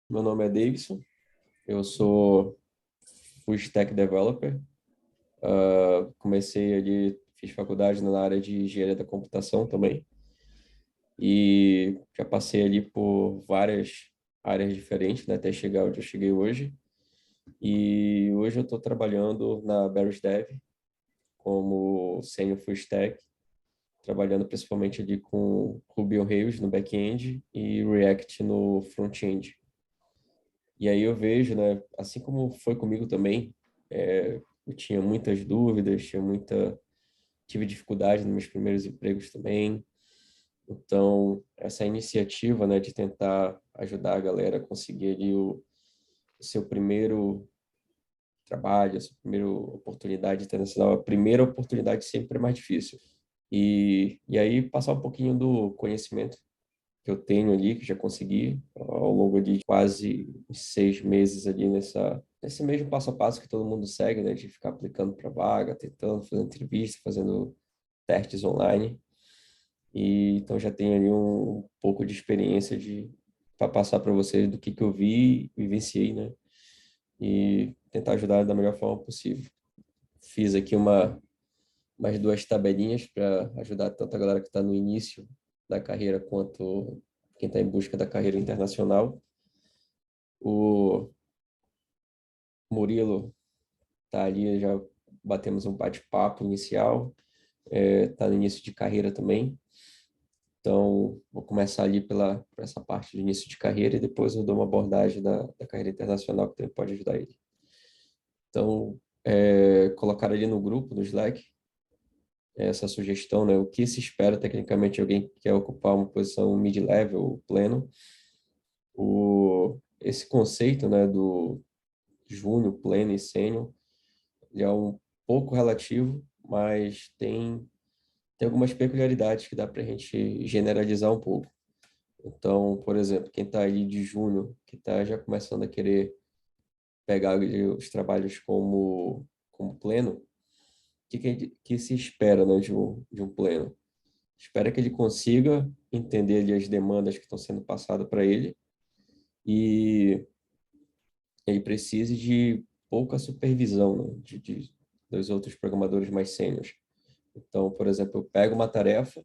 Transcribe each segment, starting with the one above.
Meu nome é Davidson, eu sou full stack developer. Comecei ali, fiz faculdade na área de engenharia da computação também e já passei ali por várias áreas diferentes, né, até chegar onde eu cheguei hoje. E hoje eu estou trabalhando na Barrys Dev como senior full stack, trabalhando principalmente ali com Ruby on Rails no back-end e React no front-end. E aí eu vejo, né, assim como foi comigo também, eu tinha muitas dúvidas, tive dificuldade nos meus primeiros empregos também. Então, essa iniciativa, né, de tentar ajudar a galera a conseguir ali o seu primeiro trabalho, a sua primeira oportunidade internacional, a primeira oportunidade sempre é mais difícil. E aí passar um pouquinho do conhecimento que eu tenho ali, que já consegui ao longo de quase 6 meses ali nesse mesmo passo a passo que todo mundo segue, né, de ficar aplicando para vaga, tentando, fazendo entrevista, fazendo testes online. E então já tenho ali um pouco de experiência para passar para vocês do que eu vi, vivenciei, né, e tentar ajudar da melhor forma possível. Fiz aqui umas duas tabelinhas para ajudar tanto a galera que está no início da carreira quanto quem está em busca da carreira internacional. O Murilo está ali, já batemos um bate-papo inicial, está no início de carreira também. Então, vou começar ali por essa parte de início de carreira e depois eu dou uma abordagem da carreira internacional que também pode ajudar ele. Então, colocar ali no grupo, no Slack, essa sugestão, né? O que se espera tecnicamente de alguém que quer ocupar uma posição mid-level, pleno. Esse conceito, né, do júnior, pleno e sênior, ele é um pouco relativo, mas tem algumas peculiaridades que dá para a gente generalizar um pouco. Então, por exemplo, quem está ali de júnior, que está já começando a querer pegar ali os trabalhos como pleno, que se espera, né, de um pleno? Espera que ele consiga entender ali as demandas que estão sendo passadas para ele e ele precise de pouca supervisão, né, dos outros programadores mais sêniores. Então, por exemplo, eu pego uma tarefa,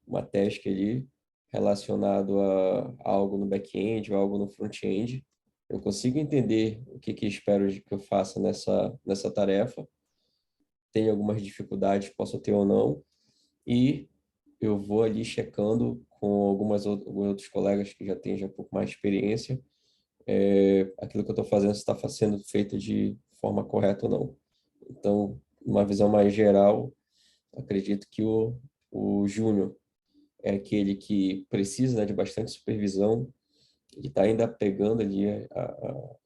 uma task ali, relacionado a algo no back-end ou algo no front-end, eu consigo entender o que espero que eu faça nessa tarefa, tem algumas dificuldades, posso ter ou não, e eu vou ali checando com alguns outros colegas que já têm já um pouco mais de experiência, aquilo que eu estou fazendo está sendo feito de forma correta ou não. Então, uma visão mais geral, acredito que o júnior é aquele que precisa, né, de bastante supervisão e está ainda pegando ali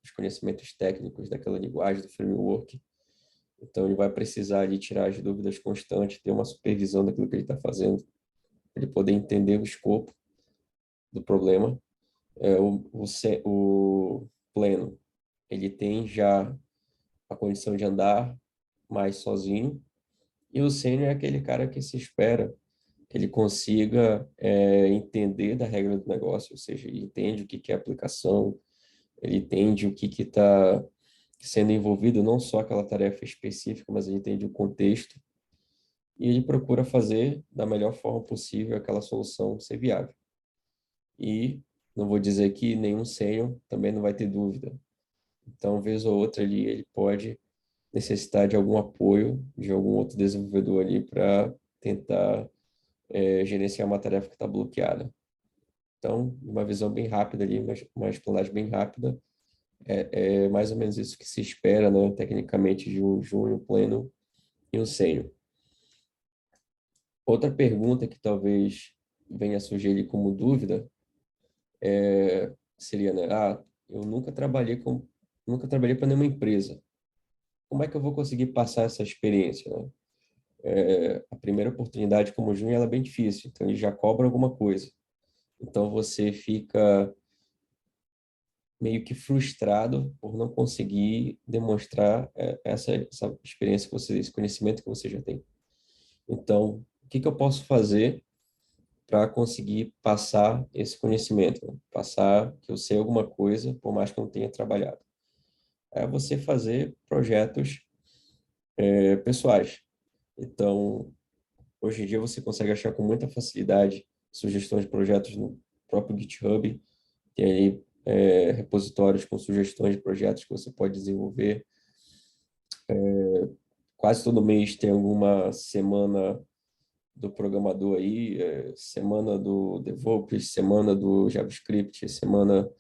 os conhecimentos técnicos daquela linguagem, do framework. Então, ele vai precisar ali tirar as dúvidas constantes, ter uma supervisão daquilo que ele está fazendo, para ele poder entender o escopo do problema. O pleno, ele tem já a condição de andar mais sozinho, e o sênior é aquele cara que se espera que ele consiga entender da regra do negócio, ou seja, ele entende o que é aplicação, ele entende o que está sendo envolvido, não só aquela tarefa específica, mas ele entende o contexto, e ele procura fazer da melhor forma possível aquela solução ser viável. E não vou dizer que nenhum sênior também não vai ter dúvida. Então, vez ou outra ali, ele pode necessitar de algum apoio de algum outro desenvolvedor ali para tentar gerenciar uma tarefa que está bloqueada. Então, uma visão bem rápida ali, uma explanagem bem rápida, é mais ou menos isso que se espera, né, tecnicamente, de um júnior, pleno e um sênior. Outra pergunta que talvez venha a surgir ali como dúvida seria, né, eu nunca trabalhei para nenhuma empresa. Como é que eu vou conseguir passar essa experiência, né? A primeira oportunidade como júnior ela é bem difícil, então ele já cobra alguma coisa. Então você fica meio que frustrado por não conseguir demonstrar essa experiência que você, esse conhecimento que você já tem. Então, o que eu posso fazer para conseguir passar esse conhecimento, né? Passar que eu sei alguma coisa, por mais que eu não tenha trabalhado. É você fazer projetos pessoais. Então, hoje em dia você consegue achar com muita facilidade sugestões de projetos no próprio GitHub. Tem aí repositórios com sugestões de projetos que você pode desenvolver. Quase todo mês tem alguma semana do programador aí, semana do DevOps, semana do JavaScript, semana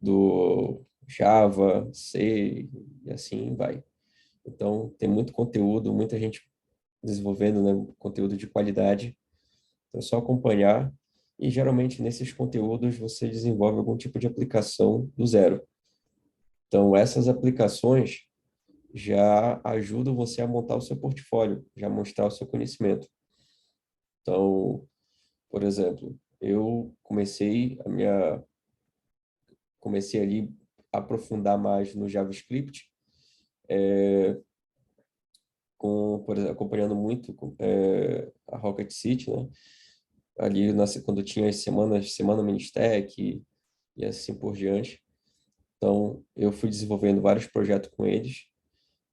do Java, C, e assim vai. Então, tem muito conteúdo, muita gente desenvolvendo, né, conteúdo de qualidade. Então, é só acompanhar e, geralmente, nesses conteúdos, você desenvolve algum tipo de aplicação do zero. Então, essas aplicações já ajudam você a montar o seu portfólio, já mostrar o seu conhecimento. Então, por exemplo, eu comecei ali a aprofundar mais no JavaScript, por exemplo, acompanhando muito a Rocket City, né? Ali quando tinha as semana Ministec e assim por diante. Então, eu fui desenvolvendo vários projetos com eles,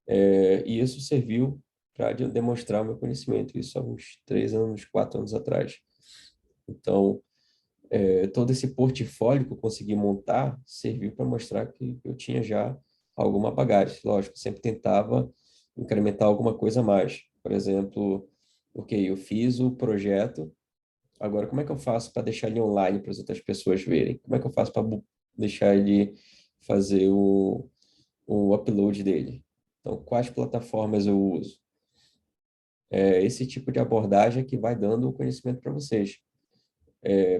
e isso serviu para demonstrar o meu conhecimento. Isso há uns 3 anos, 4 anos atrás. Então, todo esse portfólio que eu consegui montar serviu para mostrar que eu tinha já alguma bagagem. Lógico, sempre tentava incrementar alguma coisa a mais. Por exemplo, ok, eu fiz o projeto, agora como é que eu faço para deixar ele online para as outras pessoas verem? Como é que eu faço para deixar ele fazer o upload dele? Então, quais plataformas eu uso? Esse tipo de abordagem é que vai dando o conhecimento para vocês.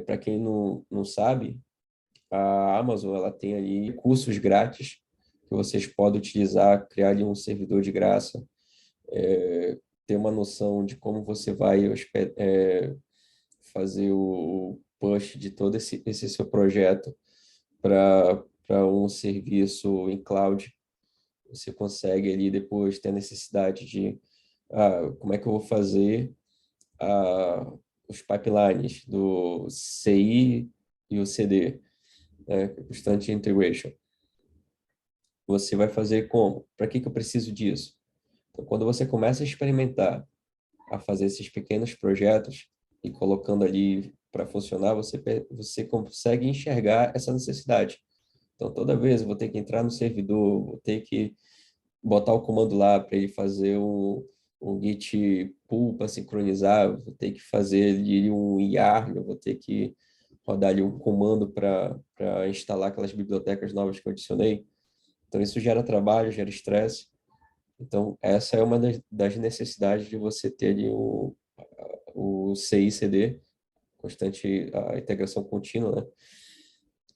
Para quem não sabe, a Amazon ela tem ali cursos grátis que vocês podem utilizar, criar ali um servidor de graça, ter uma noção de como você vai fazer o push de todo esse seu projeto para um serviço em cloud. Você consegue ali depois ter a necessidade de como é que eu vou fazer os pipelines do CI e o CD, né? Constante Integration. Você vai fazer como? Para que eu preciso disso? Então, quando você começa a experimentar, a fazer esses pequenos projetos e colocando ali para funcionar, você consegue enxergar essa necessidade. Então, toda vez eu vou ter que entrar no servidor, vou ter que botar o comando lá para ele fazer um git pull para sincronizar, vou ter que fazer ali um YARN, eu vou ter que rodar ali um comando para instalar aquelas bibliotecas novas que eu adicionei. Então, isso gera trabalho, gera estresse. Então, essa é uma das necessidades de você ter ali o CI/CD, constante, a integração contínua,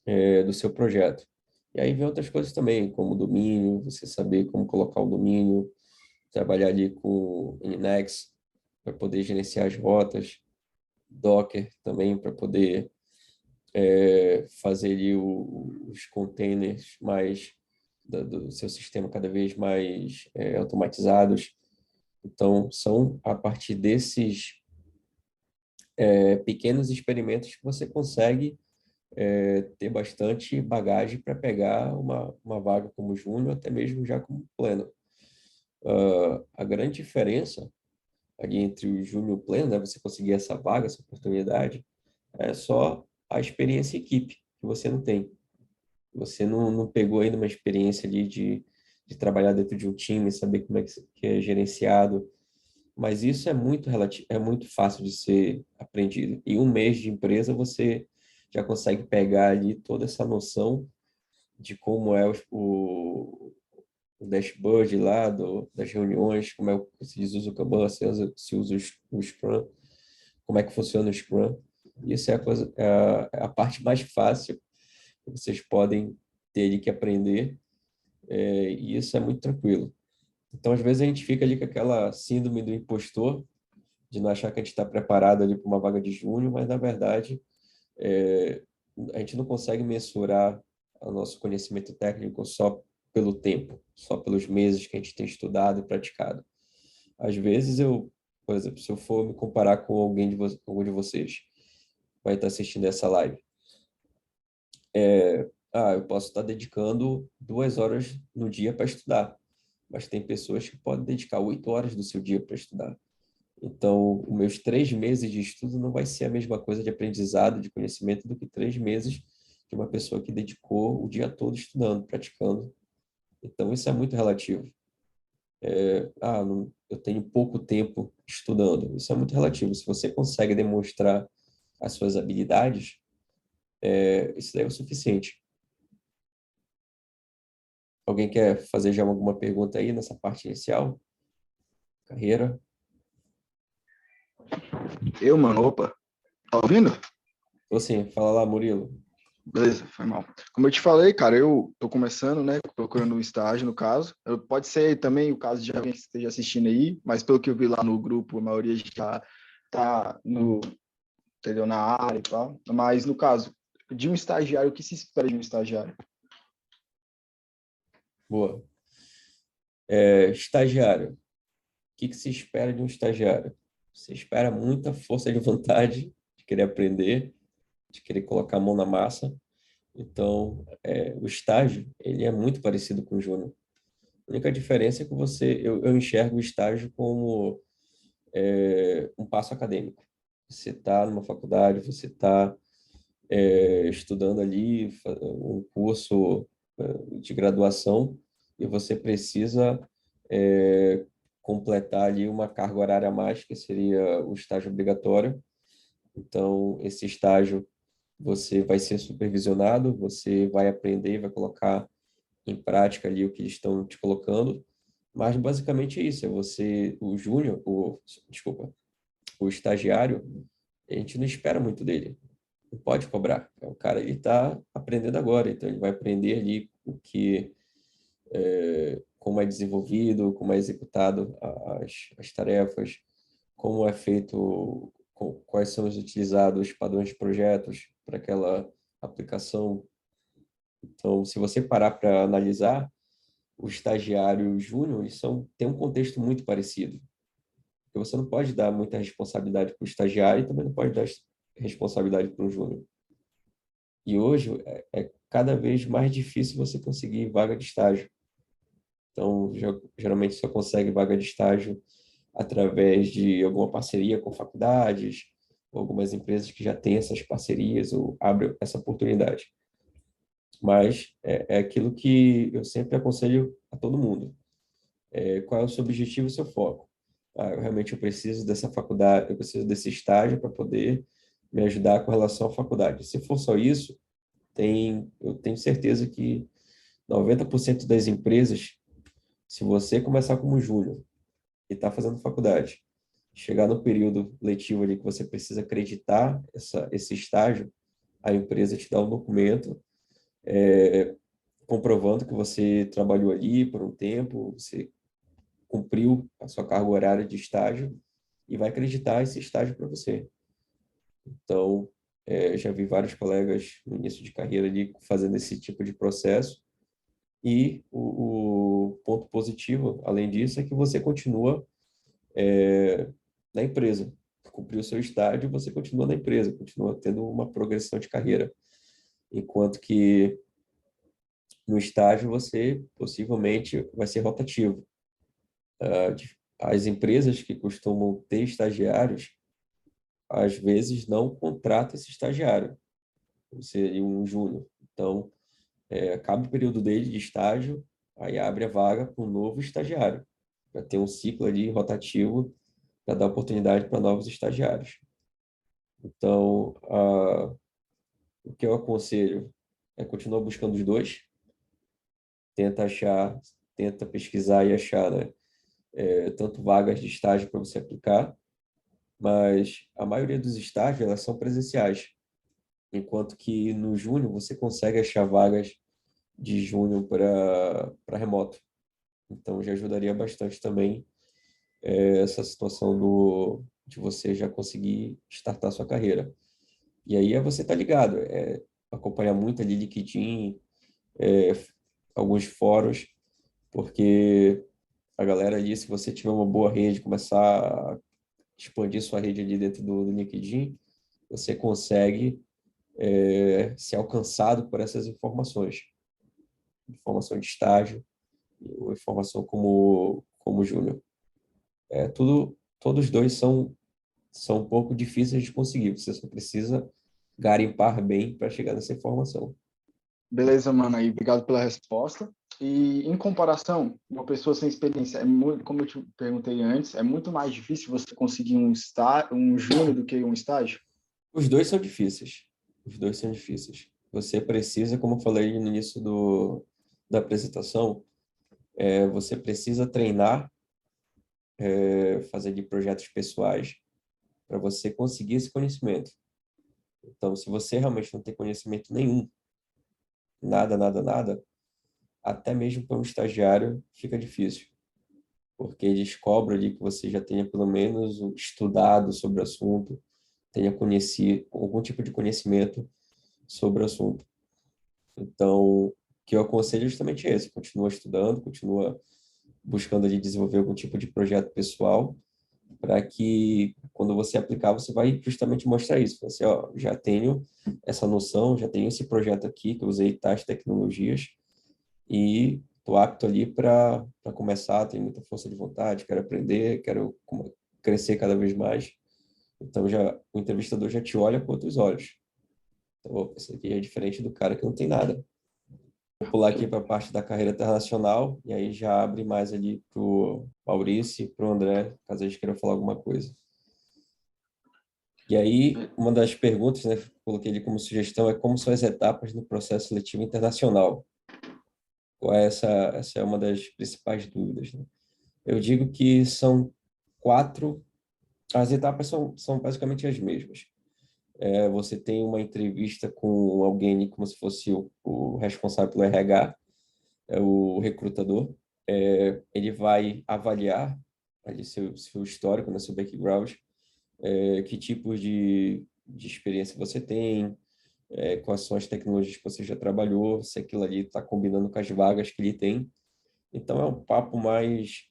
né, do seu projeto. E aí vem outras coisas também, como o domínio, você saber como colocar o domínio, trabalhar ali com Nginx para poder gerenciar as rotas, Docker também para poder fazer ali os containers mais do seu sistema cada vez mais automatizados. Então, são a partir desses pequenos experimentos que você consegue ter bastante bagagem para pegar uma vaga como júnior, até mesmo já como pleno. A grande diferença ali entre o júnior e o pleno, né, você conseguir essa vaga, essa oportunidade, é só a experiência em equipe, que você não tem. Você não pegou ainda uma experiência ali de trabalhar dentro de um time, saber como é que é gerenciado, mas isso é muito fácil de ser aprendido. Em um mês de empresa, você já consegue pegar ali toda essa noção de como é o dashboard lá, das reuniões, como é se usa o Kanban, se usa o Scrum, como é que funciona o Scrum. Isso é a parte mais fácil que vocês podem ter ali que aprender, e isso é muito tranquilo. Então, às vezes, a gente fica ali com aquela síndrome do impostor, de não achar que a gente está preparado ali para uma vaga de júnior, mas, na verdade, é, a gente não consegue mensurar o nosso conhecimento técnico só pelo tempo, só pelos meses que a gente tem estudado e praticado. Às vezes, eu Por exemplo, se eu for me comparar com alguém algum de vocês, vai estar assistindo essa live. Eu posso estar dedicando 2 horas no dia para estudar, mas tem pessoas que podem dedicar 8 horas do seu dia para estudar. Então, os meus 3 meses de estudo não vai ser a mesma coisa de aprendizado, de conhecimento, do que 3 meses de uma pessoa que dedicou o dia todo estudando, praticando. Então, isso é muito relativo. Eu tenho pouco tempo estudando. Isso é muito relativo. Se você consegue demonstrar as suas habilidades, isso daí é o suficiente. Alguém quer fazer já alguma pergunta aí nessa parte inicial? Carreira? Mano, opa, tá ouvindo? Ou sim, fala lá, Murilo. Beleza, foi mal. Como eu te falei, cara, eu tô começando, né, procurando um estágio, no caso. Pode ser também o caso de alguém que esteja assistindo aí, mas pelo que eu vi lá no grupo, a maioria já tá no, entendeu, na área e tal. Mas no caso de um estagiário, o que se espera de um estagiário? Boa. Estagiário. O que se espera de um estagiário? Você espera muita força de vontade, de querer aprender, de querer colocar a mão na massa. Então, o estágio, ele é muito parecido com o júnior. A única diferença é que eu enxergo o estágio como um passo acadêmico. Você está numa faculdade, você está estudando ali um curso de graduação e você precisa é, completar ali uma carga horária a mais, que seria o estágio obrigatório. Então, esse estágio você vai ser supervisionado, você vai aprender, vai colocar em prática ali o que eles estão te colocando, mas basicamente é isso, o júnior, desculpa, o estagiário, a gente não espera muito dele, não pode cobrar. O cara, ele está aprendendo agora, então ele vai aprender ali como é desenvolvido, como é executado as tarefas, como é feito, quais são os utilizados os padrões de projetos para aquela aplicação. Então, se você parar para analisar, o estagiário e o júnior, têm um contexto muito parecido. Porque você não pode dar muita responsabilidade para o estagiário e também não pode dar responsabilidade para o júnior. E hoje é cada vez mais difícil você conseguir vaga de estágio. Então, geralmente só consegue vaga de estágio através de alguma parceria com faculdades, ou algumas empresas que já têm essas parcerias ou abrem essa oportunidade. Mas é aquilo que eu sempre aconselho a todo mundo. Qual é o seu objetivo e o seu foco? Eu preciso dessa faculdade, eu preciso desse estágio para poder me ajudar com relação à faculdade. Se for só isso, eu tenho certeza que 90% das empresas, se você começar como júnior e está fazendo faculdade, chegar no período letivo ali que você precisa acreditar esse estágio, a empresa te dá um documento comprovando que você trabalhou ali por um tempo, você cumpriu a sua carga horária de estágio e vai acreditar esse estágio para você. Então, já vi vários colegas no início de carreira ali fazendo esse tipo de processo e o ponto positivo, além disso, é que você continua na empresa. Cumpriu o seu estágio, você continua na empresa, continua tendo uma progressão de carreira. Enquanto que no estágio você possivelmente vai ser rotativo. As empresas que costumam ter estagiários, às vezes não contratam esse estagiário, seria um júnior. Então, acaba o período dele de estágio, aí abre a vaga para um novo estagiário, para ter um ciclo ali rotativo, para dar oportunidade para novos estagiários. Então, o que eu aconselho é continuar buscando os dois, tenta achar, tenta pesquisar e achar, né, tanto vagas de estágio para você aplicar, mas a maioria dos estágios elas são presenciais, enquanto que no júnior você consegue achar vagas de júnior para remoto. Então já ajudaria bastante também essa situação de você já conseguir startar sua carreira. E aí você tá ligado, acompanhar muito ali LinkedIn, é, alguns fóruns, porque a galera ali, se você tiver uma boa rede, começar expandir sua rede ali dentro do LinkedIn, você consegue ser alcançado por essas informações. Informação de estágio, ou informação como júnior. Todos dois são um pouco difíceis de conseguir. Você só precisa garimpar bem para chegar nessa informação. Beleza, mano, aí, obrigado pela resposta. E em comparação, uma pessoa sem experiência, como eu te perguntei antes, é muito mais difícil você conseguir um júnior do que um estágio? Os dois são difíceis. Os dois são difíceis. Você precisa, como eu falei no início da apresentação, você precisa treinar, fazer de projetos pessoais para você conseguir esse conhecimento. Então, se você realmente não tem conhecimento nenhum, nada, nada, nada, até mesmo para um estagiário fica difícil, porque eles cobram ali que você já tenha pelo menos estudado sobre o assunto, tenha conhecido algum tipo de conhecimento sobre o assunto. Então, o que eu aconselho é justamente esse: continua estudando, continua buscando ali desenvolver algum tipo de projeto pessoal, para que quando você aplicar, você vai justamente mostrar isso. Você, ó, já tenho essa noção, já tenho esse projeto aqui, que eu usei tais tecnologias, e estou apto ali para começar, tenho muita força de vontade, quero aprender, quero crescer cada vez mais. Então, o entrevistador já te olha com outros olhos. Então, opa, esse aqui é diferente do cara que não tem nada. Vou pular aqui para a parte da carreira internacional, e aí já abre mais ali para o Maurício e para o André, caso eles queiram falar alguma coisa. E aí, uma das perguntas, né, que eu coloquei ali como sugestão, é como são as etapas no processo seletivo internacional. Essa é uma das principais dúvidas, né? Eu digo que são 4, as etapas são basicamente as mesmas. Você tem uma entrevista com alguém como se fosse o responsável pelo RH, o recrutador. Ele vai avaliar ali seu histórico, né, seu background, que tipos de experiência você tem, quais são as tecnologias que você já trabalhou, se aquilo ali está combinando com as vagas que ele tem. Então, é um papo mais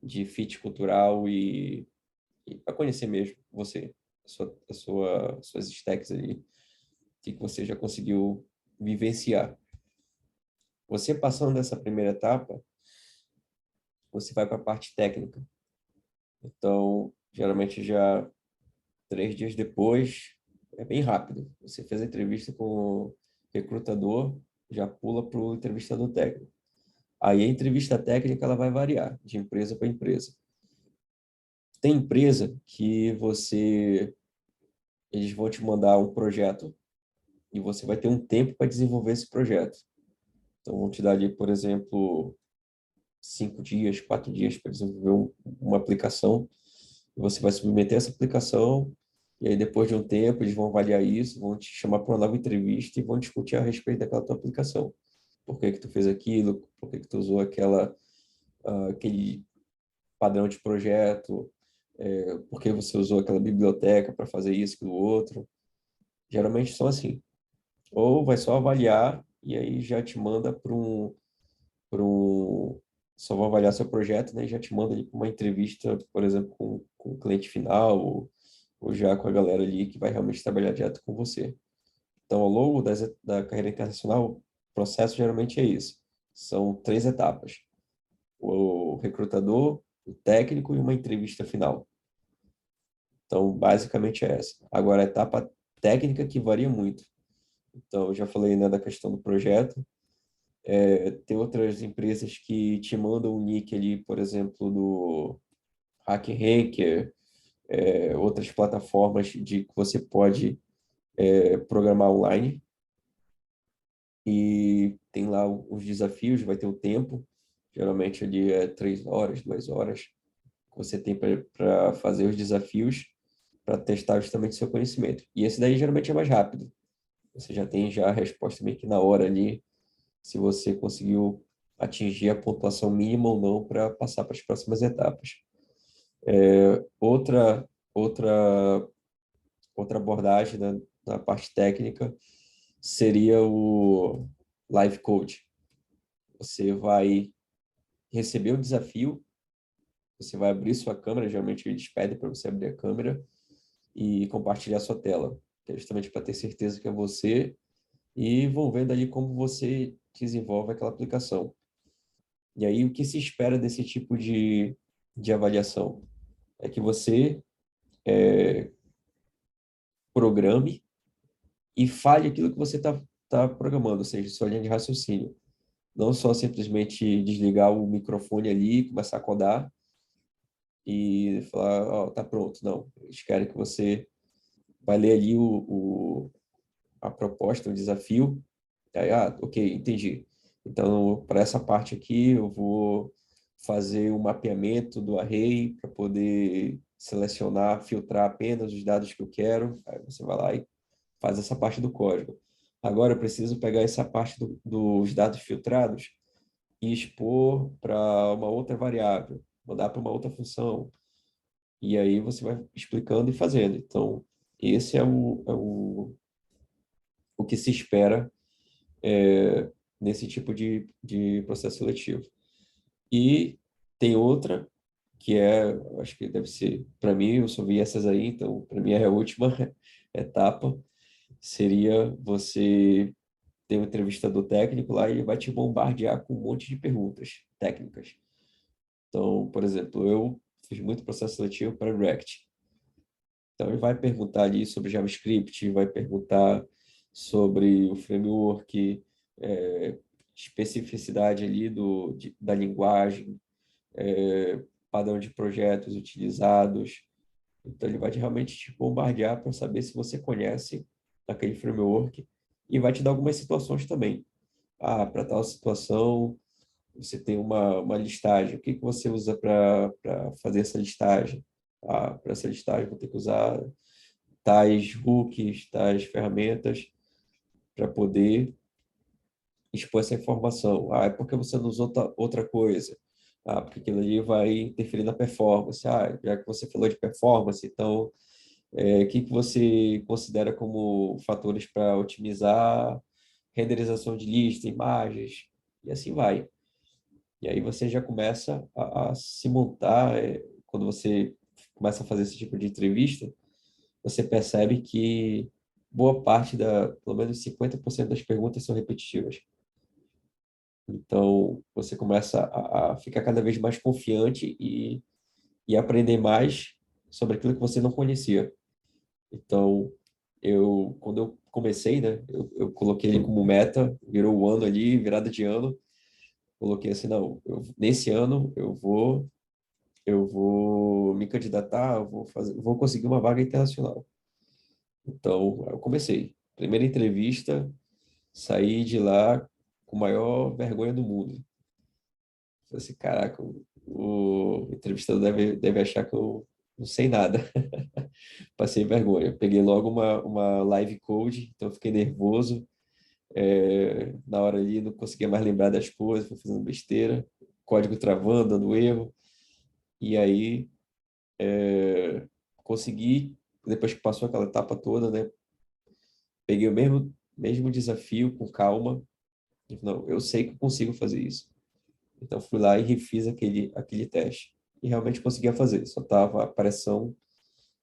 de fit cultural e para conhecer mesmo você, suas stacks ali, o que você já conseguiu vivenciar. Você passando dessa primeira etapa, você vai para a parte técnica. Então, geralmente já 3 dias depois, é bem rápido. Você fez a entrevista com o recrutador, já pula para o entrevistador técnico. Aí a entrevista técnica ela vai variar de empresa para empresa. Tem empresa que eles vão te mandar um projeto e você vai ter um tempo para desenvolver esse projeto. Então vão te dar ali, por exemplo, 5 dias, 4 dias para desenvolver uma aplicação. E você vai submeter essa aplicação e aí depois de um tempo eles vão avaliar isso, vão te chamar para uma nova entrevista e vão discutir a respeito daquela tua aplicação. Por que que tu fez aquilo? Por que que tu usou aquele padrão de projeto? Por que você usou aquela biblioteca para fazer isso, aquilo outro? Geralmente são assim. Ou vai só avaliar e aí já te manda para um, só vai avaliar seu projeto, né? E já te manda ali para uma entrevista, por exemplo, com o cliente final ou já com a galera ali que vai realmente trabalhar direto com você. Então, ao longo da carreira internacional, o processo geralmente é isso. São 3 etapas: o recrutador, o técnico e uma entrevista final. Então, basicamente é essa. Agora, a etapa técnica que varia muito. Então, eu já falei, né, da questão do projeto. Tem outras empresas que te mandam um nick ali, por exemplo, do HackRanker, outras plataformas de que você pode programar online. E tem lá os desafios, vai ter o tempo. Geralmente ali é 3 horas, 2 horas que você tem para fazer os desafios, para testar justamente seu conhecimento. E esse daí geralmente é mais rápido. Você já tem já a resposta meio que na hora ali, se você conseguiu atingir a pontuação mínima ou não para passar para as próximas etapas. Outra, outra, outra abordagem, né, na parte técnica seria o Live Code. Você vai receber o desafio Você vai abrir sua câmera, geralmente eles pedem para você abrir a câmera e compartilhar sua tela, que é justamente para ter certeza que é você, e vão vendo ali como você desenvolve aquela aplicação. E aí, o que se espera desse tipo de avaliação? É que você programe e fale aquilo que você tá programando, ou seja, sua linha de raciocínio. Não só simplesmente desligar o microfone ali, começar a codar e falar, ó, tá pronto. Não, eles querem que você vai ler ali a proposta, o desafio. Aí, ok, entendi. Então, para essa parte aqui, eu vou fazer um mapeamento do array para poder selecionar, filtrar apenas os dados que eu quero. Aí você vai lá e faz essa parte do código. Agora, eu preciso pegar essa parte dos dados filtrados e expor para uma outra variável, mandar para uma outra função. E aí você vai explicando e fazendo. Então, esse o que se espera nesse tipo de processo seletivo. E tem outra, que acho que deve ser, para mim, eu só vi essas aí, então, para mim é a última etapa, seria você ter um entrevistador técnico lá e ele vai te bombardear com um monte de perguntas técnicas. Então, por exemplo, eu fiz muito processo seletivo para React. Então, ele vai perguntar ali sobre JavaScript, vai perguntar sobre o framework, especificidade ali da linguagem, padrão de projetos utilizados. Então, ele vai realmente te bombardear para saber se você conhece aquele framework e vai te dar algumas situações também. Para tal situação, você tem uma listagem. O que que você usa para fazer essa listagem? Para essa listagem, vou ter que usar tais hooks, tais ferramentas para poder expor essa informação. É porque você não usou outra coisa. Porque aquilo ali vai interferir na performance. Já que você falou de performance, então, o que que você considera como fatores para otimizar renderização de lista, imagens, e assim vai. E aí você já começa a se montar, quando você começa a fazer esse tipo de entrevista, você percebe que boa parte pelo menos 50% das perguntas são repetitivas. Então, você começa a ficar cada vez mais confiante e aprender mais sobre aquilo que você não conhecia. Então, quando eu comecei, né, eu coloquei ele como meta, virou o ano ali, virada de ano, coloquei assim, não, nesse ano eu vou me candidatar, vou conseguir uma vaga internacional. Então, eu comecei. Primeira entrevista, saí de lá com a maior vergonha do mundo. Falei assim, caraca, o entrevistador deve achar que eu não sei nada. Passei vergonha. Peguei logo uma live code, então fiquei nervoso. Na hora ali, não conseguia mais lembrar das coisas, fui fazendo besteira, código travando, dando erro. E aí, consegui, depois que passou aquela etapa toda, né? Peguei o mesmo desafio com calma. Não, eu sei que eu consigo fazer isso. Então, fui lá e refiz aquele teste. E realmente conseguia fazer. Só tava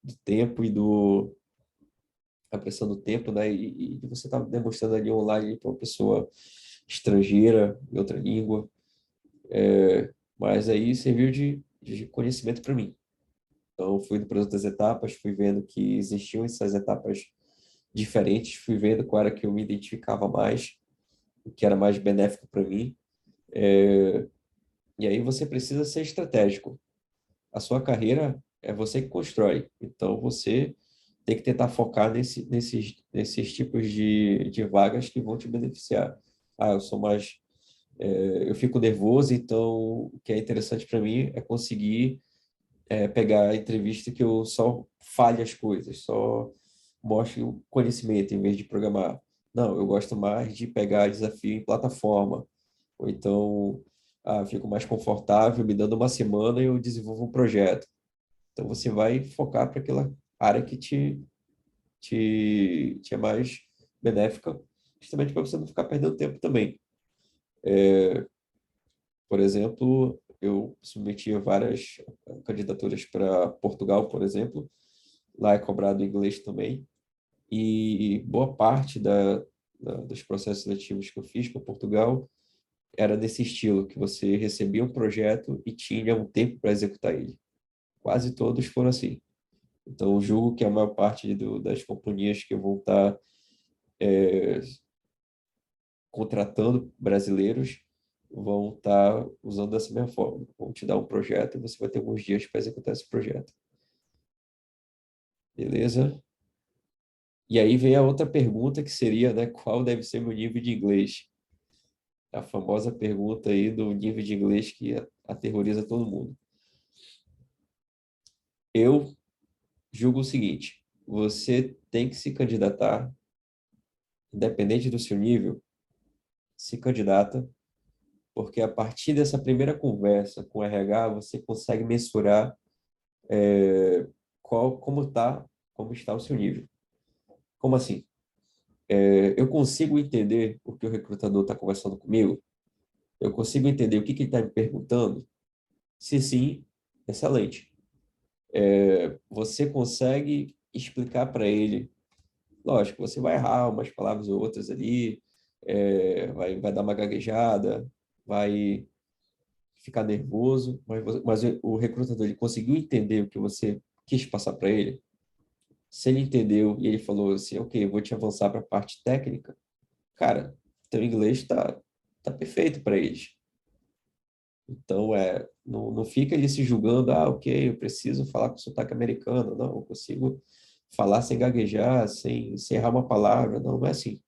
do tempo e do a pressão do tempo, né? E você estava demonstrando ali online para uma pessoa estrangeira, em outra língua. Mas aí serviu de conhecimento para mim. Então, fui para outras etapas, fui vendo que existiam essas etapas diferentes, fui vendo qual era que eu me identificava mais, o que era mais benéfico para mim. E aí você precisa ser estratégico. A sua carreira é você que constrói. Então, você tem que tentar focar nesses tipos de vagas que vão te beneficiar. Eu sou mais... eu fico nervoso, então o que é interessante para mim é conseguir pegar a entrevista que eu só fale as coisas, só mostre o conhecimento em vez de programar. Não, eu gosto mais de pegar desafio em plataforma. Ou então, fico mais confortável, me dando uma semana e eu desenvolvo um projeto. Então, você vai focar para aquela área que te é mais benéfica, justamente para você não ficar perdendo tempo também. Por exemplo, eu submeti várias candidaturas para Portugal, por exemplo. Lá é cobrado inglês também. E boa parte dos processos seletivos que eu fiz para Portugal era desse estilo, que você recebia um projeto e tinha um tempo para executar ele. Quase todos foram assim. Então, eu julgo que a maior parte das companhias que vão estar contratando brasileiros vão estar usando dessa mesma forma. Vão te dar um projeto e você vai ter alguns dias para executar esse projeto. Beleza? E aí vem a outra pergunta que seria, né, qual deve ser meu nível de inglês? A famosa pergunta aí do nível de inglês que aterroriza todo mundo. Eu julgo o seguinte: você tem que se candidatar, independente do seu nível, se candidata, porque a partir dessa primeira conversa com o RH, você consegue mensurar como está o seu nível. Como assim? Eu consigo entender o que o recrutador está conversando comigo? Eu consigo entender o que ele está me perguntando? Se sim, excelente. Você consegue explicar para ele. Lógico, você vai errar umas palavras ou outras ali, vai dar uma gaguejada, vai ficar nervoso, mas o recrutador ele conseguiu entender o que você quis passar para ele. Se ele entendeu e ele falou assim, ok, eu vou te avançar para a parte técnica, cara, teu inglês tá perfeito para eles. Então, não fica ele se julgando, ok, eu preciso falar com sotaque americano. Não, eu consigo falar sem gaguejar, sem errar uma palavra. Não, não é assim.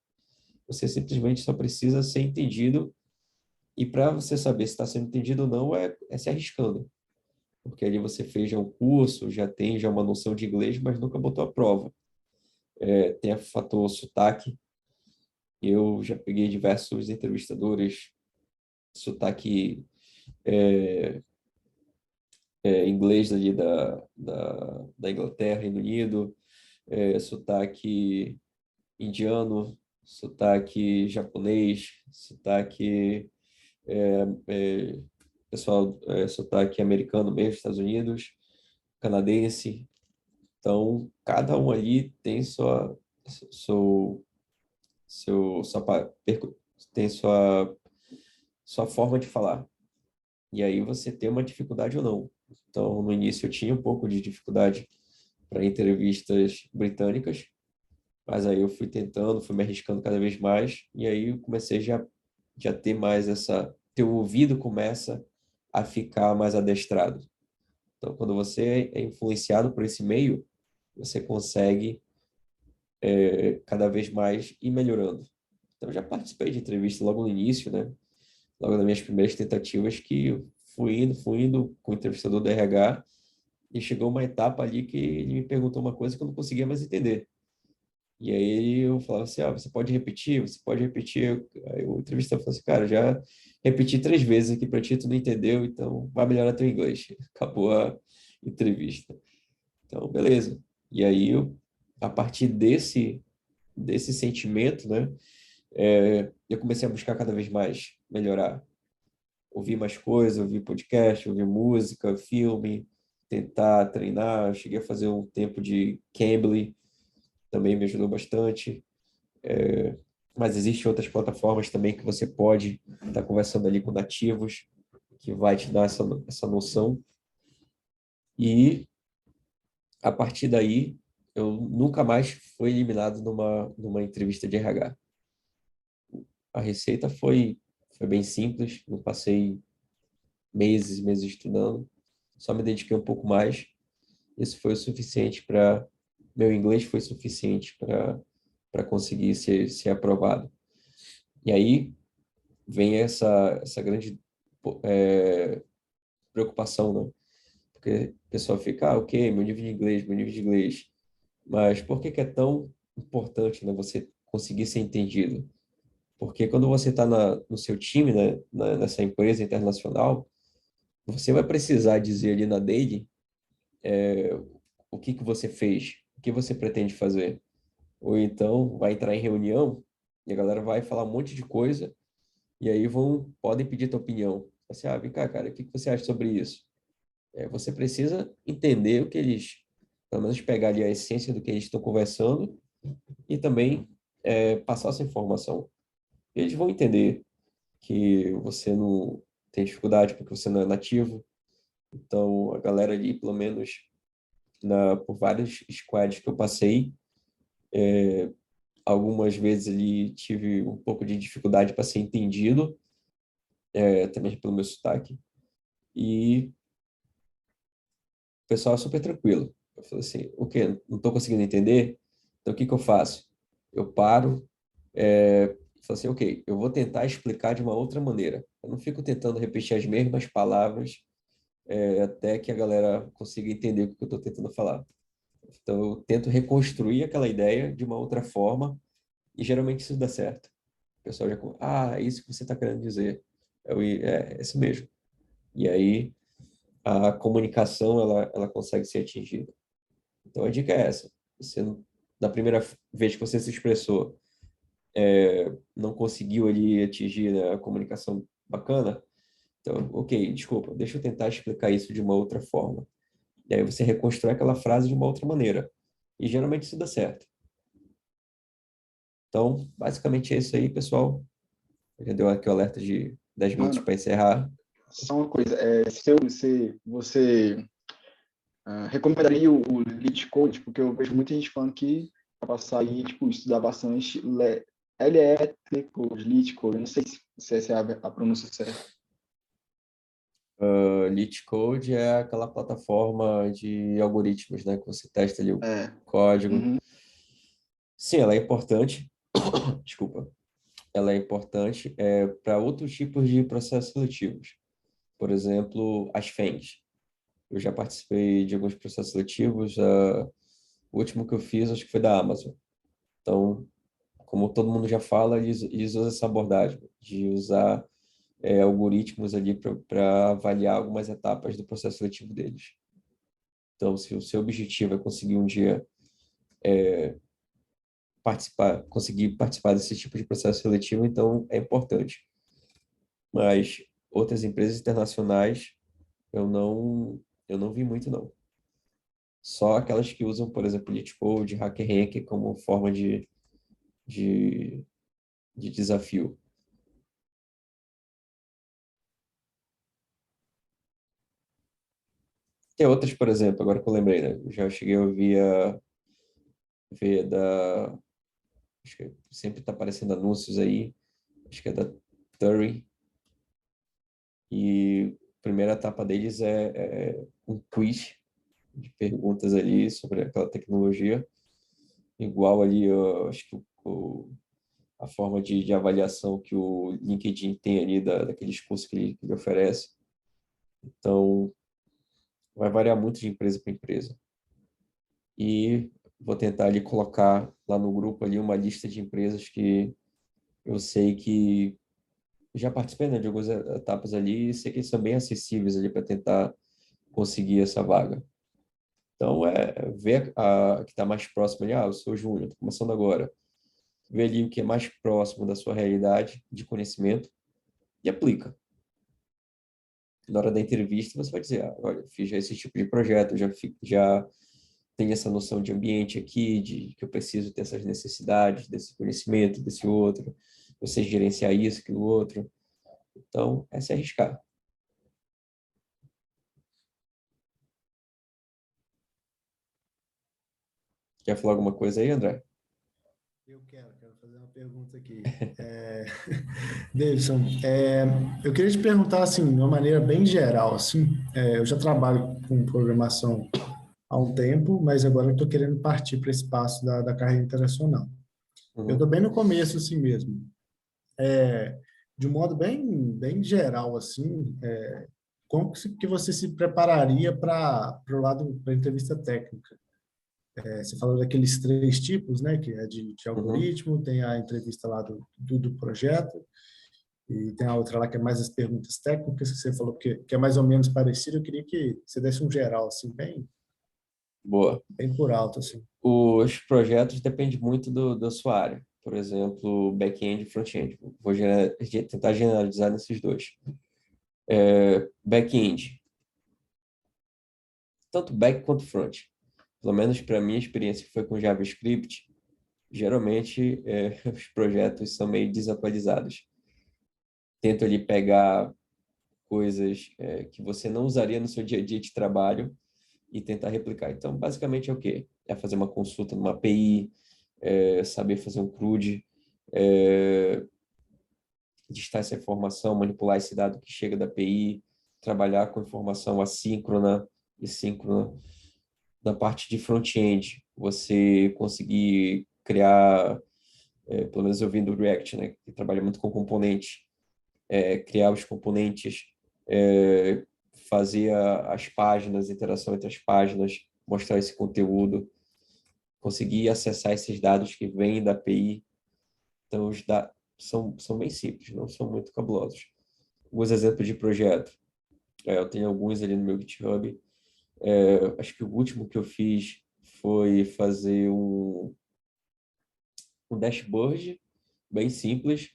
Você simplesmente só precisa ser entendido e para você saber se está sendo entendido ou não, é se arriscando. Porque ali você fez já um curso, já tem já uma noção de inglês, mas nunca botou a prova. Tem o fator sotaque. Eu já peguei diversos entrevistadores, sotaque inglês ali da Inglaterra, Reino Unido, sotaque indiano, sotaque japonês, sotaque pessoal, sotaque americano mesmo, Estados Unidos, canadense. Então, cada um ali tem seu, tem sua forma de falar. E aí você tem uma dificuldade ou não. Então, no início eu tinha um pouco de dificuldade para entrevistas britânicas, mas aí eu fui tentando, fui me arriscando cada vez mais, e aí eu comecei já ter mais teu ouvido começa a ficar mais adestrado. Então, quando você é influenciado por esse meio, você consegue cada vez mais ir melhorando. Então, eu já participei de entrevista logo no início, né? Logo nas minhas primeiras tentativas, que eu fui indo com o entrevistador do RH, e chegou uma etapa ali que ele me perguntou uma coisa que eu não conseguia mais entender. E aí eu falava assim, você pode repetir? Você pode repetir? Aí o entrevistador falou assim, cara, já repeti 3 vezes aqui para ti, tu não entendeu, então vai melhorar teu inglês. Acabou a entrevista. Então, beleza. E aí, a partir desse sentimento, né, eu comecei a buscar cada vez mais melhorar. Ouvir mais coisas, ouvir podcast, ouvir música, filme, tentar treinar. Eu cheguei a fazer um tempo de Cambly, também me ajudou bastante. Mas existem outras plataformas também que você pode estar conversando ali com nativos, que vai te dar essa noção. E a partir daí, eu nunca mais fui eliminado numa entrevista de RH. A receita foi bem simples, não passei meses e meses estudando, só me dediquei um pouco mais. Isso foi o suficiente meu inglês foi suficiente para conseguir ser aprovado. E aí vem essa grande preocupação, né? Porque o pessoal fica, ok, meu nível de inglês, meu nível de inglês. Mas por que que é tão importante, né, você conseguir ser entendido? Porque quando você está no seu time, né, nessa empresa internacional, você vai precisar dizer ali na daily o que que você fez, o que você pretende fazer. Ou então vai entrar em reunião e a galera vai falar um monte de coisa e aí podem pedir tua opinião. Assim, vem cá, cara, o que você acha sobre isso? Você precisa entender o que eles, pelo menos pegar ali a essência do que eles estão conversando e também passar essa informação. E eles vão entender que você não tem dificuldade porque você não é nativo. Então, a galera ali, pelo menos por vários squads que eu passei, algumas vezes ali tive um pouco de dificuldade para ser entendido, até mesmo pelo meu sotaque. E o pessoal é super tranquilo. Eu falei assim, o quê? Não estou conseguindo entender? Então, o que que eu faço? Eu paro, falo assim, ok, eu vou tentar explicar de uma outra maneira. Eu não fico tentando repetir as mesmas palavras até que a galera consiga entender o que eu estou tentando falar. Então, eu tento reconstruir aquela ideia de uma outra forma e geralmente isso dá certo. O pessoal já, é isso que você está querendo dizer. É isso mesmo. E aí, a comunicação, ela consegue ser atingida. Então, a dica é essa. Você, na primeira vez que você se expressou, não conseguiu ali atingir, né, a comunicação bacana, então, ok, desculpa, deixa eu tentar explicar isso de uma outra forma. E aí você reconstrói aquela frase de uma outra maneira. E geralmente isso dá certo. Então, basicamente é isso aí, pessoal. Já deu aqui o alerta de 10 minutos Mano, para encerrar. só uma coisa, você recomendaria o Lead Code? Porque eu vejo muita gente falando que para passar aí, tipo, estudar bastante LET Code, Lead Code, eu não sei se essa é a pronúncia certa. LeetCode é aquela plataforma de algoritmos, né, que você testa ali o É. código. Uhum. Sim, ela é importante. Desculpa. Ela é importante para outros tipos de processos seletivos. Por exemplo, as FENs. Eu já participei de alguns processos seletivos. O último que eu fiz, acho que foi da Amazon. Então, como todo mundo já fala, eles usam essa abordagem de usar algoritmos ali para avaliar algumas etapas do processo seletivo deles. Então, se o seu objetivo é conseguir um dia conseguir participar desse tipo de processo seletivo, então é importante. Mas outras empresas internacionais eu não vi muito não. Só aquelas que usam, por exemplo, LeetCode, HackerRank como forma de, de desafio. Tem outras, por exemplo, agora que eu lembrei, né? Eu já cheguei a ver acho que sempre está aparecendo anúncios aí, acho que é da Turing, e a primeira etapa deles é um quiz de perguntas ali sobre aquela tecnologia, igual ali, eu acho que a forma de avaliação que o LinkedIn tem ali daqueles cursos que ele oferece. Então, vai variar muito de empresa para empresa. E vou tentar ali colocar lá no grupo ali uma lista de empresas que eu sei que já participei, né, de algumas etapas ali e sei que eles são bem acessíveis ali para tentar conseguir essa vaga. Então, ver a que está mais próximo ali, eu sou júnior, estou começando agora. Ver ali o que é mais próximo da sua realidade de conhecimento e aplica. Na hora da entrevista, você vai dizer, olha, fiz já esse tipo de projeto, já tenho essa noção de ambiente aqui, de que eu preciso ter essas necessidades, desse conhecimento, desse outro, você gerenciar isso, aquilo outro. Então, é se arriscar. Quer falar alguma coisa aí, André? Eu quero fazer uma pergunta aqui. Davidson, eu queria te perguntar, assim, de uma maneira bem geral, assim, eu já trabalho com programação há um tempo, mas agora eu estou querendo partir para esse passo da carreira internacional. Eu estou Uhum, bem no começo, assim mesmo. De um modo bem geral, assim, como que você se prepararia para o lado da entrevista técnica? Você falou daqueles três tipos, né? Que é de uhum. algoritmo, tem a entrevista lá do projeto, e tem a outra lá que é mais as perguntas técnicas, que você falou que é mais ou menos parecido. Eu queria que você desse um geral, assim, Boa. bem por alto, assim. Os projetos dependem muito da sua área. Por exemplo, back-end e front-end. Vou tentar generalizar nesses dois. Back-end, tanto back quanto front. Pelo menos para minha experiência que foi com JavaScript, geralmente os projetos são meio desatualizados. Tento ali pegar coisas que você não usaria no seu dia a dia de trabalho e tentar replicar. Então, basicamente é o quê? É fazer uma consulta numa API, saber fazer um CRUD, listar essa informação, manipular esse dado que chega da API, trabalhar com informação assíncrona e síncrona. Na parte de front-end, você conseguir criar, pelo menos eu vim do React, né, que trabalha muito com componente, criar os componentes, fazer as páginas, interação entre as páginas, mostrar esse conteúdo, conseguir acessar esses dados que vêm da API. Então, os dados são bem simples, não são muito cabulosos. Alguns exemplos de projeto. Eu tenho alguns ali no meu GitHub. Acho que o último que eu fiz foi fazer um dashboard bem simples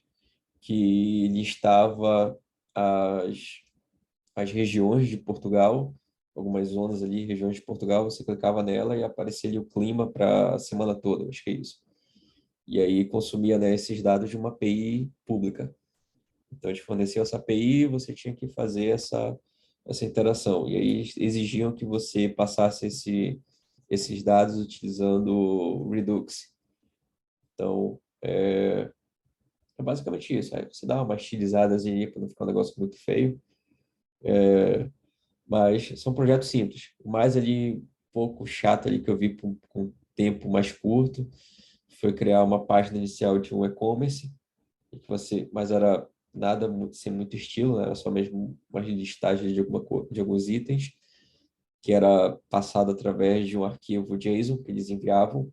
que listava as regiões de Portugal, algumas zonas ali, regiões de Portugal, você clicava nela e aparecia ali o clima para a semana toda, acho que é isso. E aí consumia, né, esses dados de uma API pública. Então, eles forneciam essa API, você tinha que fazer essa interação. E aí exigiam que você passasse esses dados utilizando o Redux. Então, é basicamente isso. Aí você dá uma estilizadas aí para não ficar um negócio muito feio. Mas são projetos simples. O mais ali, um pouco chato ali que eu vi com um tempo mais curto, foi criar uma página inicial de um e-commerce, mas era nada sem muito estilo, né? Era só mesmo uma listagem de alguns itens, que era passado através de um arquivo JSON que eles enviavam,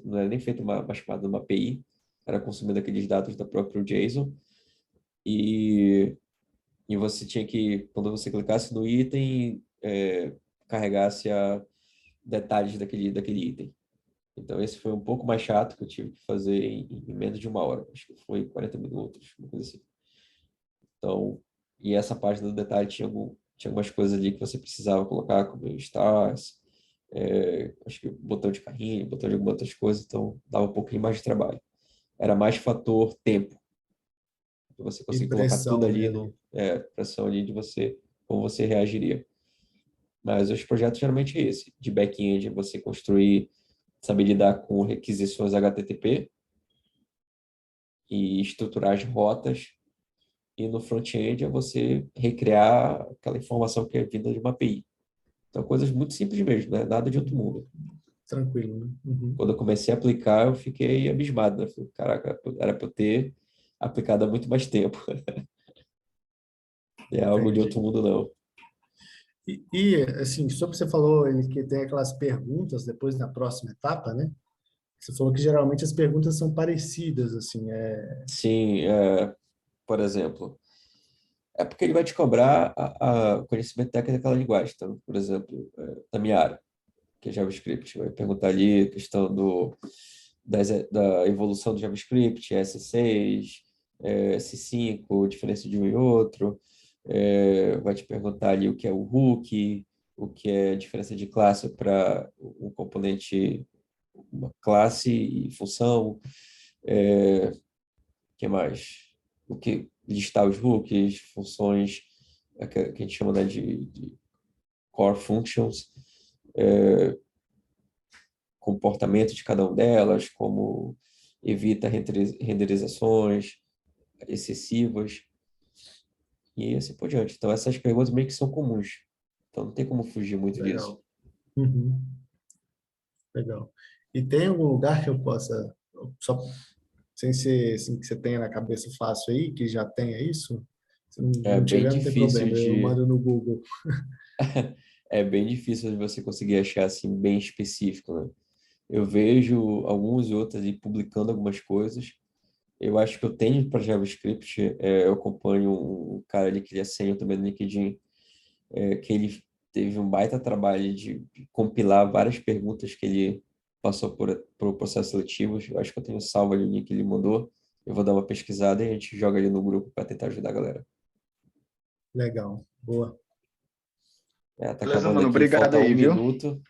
não era nem feita uma chamada de uma API, era consumindo aqueles dados da própria JSON, e você tinha que, quando você clicasse no item, carregasse detalhes daquele item. Então, esse foi um pouco mais chato, que eu tive que fazer em menos de uma hora. Acho que foi 40 minutos, uma coisa assim. Então, e essa página do detalhe tinha algumas coisas ali que você precisava colocar, como stars, acho que botão de carrinho, botão de algumas outras coisas, então dava um pouquinho mais de trabalho. Era mais fator tempo, de você E conseguir colocar tudo pressão, né, ali, ali. pressão ali de você, como você reagiria. Mas os projetos geralmente é esse, de back-end, você construir, saber lidar com requisições HTTP e estruturar as rotas, e no front-end é você recriar aquela informação que é vinda de uma API. Então, coisas muito simples mesmo, né? Nada de outro mundo. Tranquilo, né? Uhum. Quando eu comecei a aplicar, eu fiquei abismado, né? Falei, caraca, era para eu ter aplicado há muito mais tempo. É algo de outro Entendi. mundo, não. Assim, sobre você falou ele que tem aquelas perguntas depois na próxima etapa, né? Você falou que geralmente as perguntas são parecidas, assim, Sim, por exemplo, é porque ele vai te cobrar o conhecimento técnico daquela linguagem. Então, por exemplo, na minha área, que é JavaScript, vai perguntar ali a questão da evolução do JavaScript, S6, S5, diferença de um e outro. Vai te perguntar ali o que é o hook, o que é a diferença de classe para um componente, uma classe e função. Que mais? O que listar os hooks, funções que a gente chama, né, de core functions, comportamento de cada uma delas, como evita renderizações excessivas e assim por diante. Então, essas perguntas meio que são comuns. Então, não tem como fugir muito disso. legal. Uhum. Legal. E tem algum lugar que eu possa, só sem ser assim, que você tenha na cabeça fácil aí, que já tenha isso? Se É não bem tiver, não tem difícil problema, eu de mando no Google. é bem difícil de você conseguir achar assim bem específico, né? Eu vejo alguns e outros ali publicando algumas coisas. Eu acho que eu tenho para JavaScript, eu acompanho um cara ali que ele é sênior também no LinkedIn, que ele teve um baita trabalho de compilar várias perguntas que ele passou por processos seletivos. Eu acho que eu tenho salvo ali o link que ele mandou. Eu vou dar uma pesquisada e a gente joga ali no grupo para tentar ajudar a galera. Legal. Boa. Tá Beleza, acabando mano. aqui, Obrigado falta um aí, viu? minuto.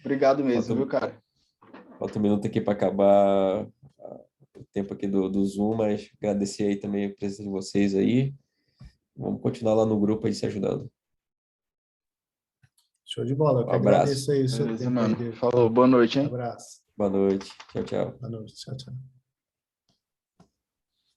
Obrigado mesmo, Falta, viu, cara? falta um minuto aqui para acabar o tempo aqui do Zoom, mas agradecer aí também a presença de vocês aí. Vamos continuar lá no grupo aí se ajudando. Show de bola. Eu Um que abraço. agradeço aí o seu Beleza, tempo aí, mano. Diego. Falou, boa noite, hein? Abraço. Boa noite. Tchau, tchau. Boa noite. Tchau, tchau.